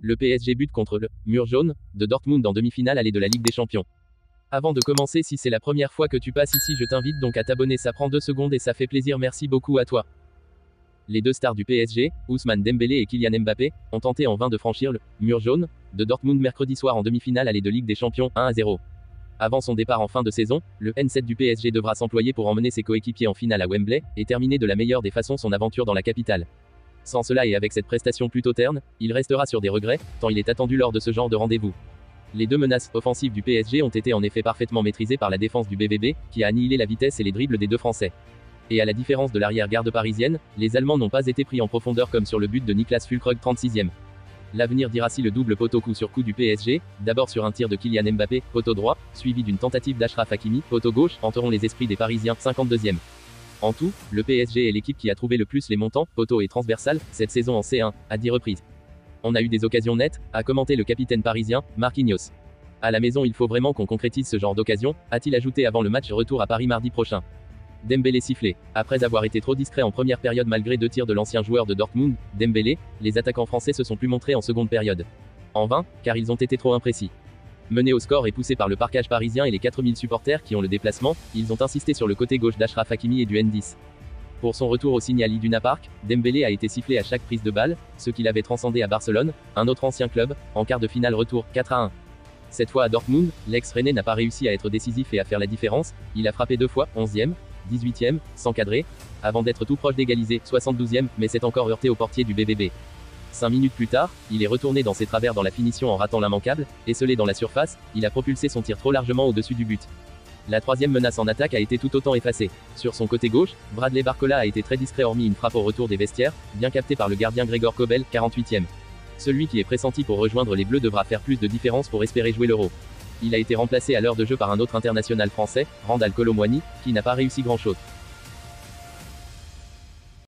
Le PSG bute contre le mur jaune de Dortmund en demi-finale aller de la Ligue des Champions. Avant de commencer, si c'est la première fois que tu passes ici, je t'invite donc à t'abonner, ça prend 2 secondes et ça fait plaisir, merci beaucoup à toi. Les deux stars du PSG, Ousmane Dembélé et Kylian Mbappé, ont tenté en vain de franchir le mur jaune de Dortmund mercredi soir en demi-finale aller de Ligue des Champions 1-0. Avant son départ en fin de saison, le N7 du PSG devra s'employer pour emmener ses coéquipiers en finale à Wembley et terminer de la meilleure des façons son aventure dans la capitale. Sans cela et avec cette prestation plutôt terne, il restera sur des regrets, tant il est attendu lors de ce genre de rendez-vous. Les deux menaces offensives du PSG ont été en effet parfaitement maîtrisées par la défense du BVB, qui a annihilé la vitesse et les dribbles des deux Français. Et à la différence de l'arrière-garde parisienne, les Allemands n'ont pas été pris en profondeur comme sur le but de Niklas Füllkrug 36e. L'avenir dira si le double poteau coup sur coup du PSG, d'abord sur un tir de Kylian Mbappé, poteau droit, suivi d'une tentative d'Achraf Hakimi, poteau gauche, hanteront les esprits des Parisiens, 52e. En tout, le PSG est l'équipe qui a trouvé le plus les montants, poteau et transversal, cette saison en C1, à 10 reprises. On a eu des occasions nettes, a commenté le capitaine parisien, Marquinhos. À la maison il faut vraiment qu'on concrétise ce genre d'occasion, a-t-il ajouté avant le match retour à Paris mardi prochain. Dembélé sifflé. Après avoir été trop discret en première période malgré 2 tirs de l'ancien joueur de Dortmund, Dembélé, les attaquants français se sont plus montrés en seconde période. En vain, car ils ont été trop imprécis. Menés au score et poussés par le parquage parisien et les 4000 supporters qui ont le déplacement, ils ont insisté sur le côté gauche d'Achraf Hakimi et du N10. Pour son retour au Signal Iduna Park, Dembélé a été sifflé à chaque prise de balle, ce qu'il avait transcendé à Barcelone, un autre ancien club, en quart de finale retour, 4-1. Cette fois à Dortmund, l'ex-Rennais n'a pas réussi à être décisif et à faire la différence, il a frappé 2 fois, 11e, 18e, sans cadrer, avant d'être tout proche d'égaliser, 72e, mais s'est encore heurté au portier du BVB. 5 minutes plus tard, il est retourné dans ses travers dans la finition en ratant l'immanquable, esselé dans la surface, il a propulsé son tir trop largement au-dessus du but. La troisième menace en attaque a été tout autant effacée. Sur son côté gauche, Bradley Barcola a été très discret hormis une frappe au retour des vestiaires, bien captée par le gardien Gregor Kobel, 48e. Celui qui est pressenti pour rejoindre les Bleus devra faire plus de différence pour espérer jouer l'Euro. Il a été remplacé à l'heure de jeu par un autre international français, Randal Kolo Muani, qui n'a pas réussi grand-chose.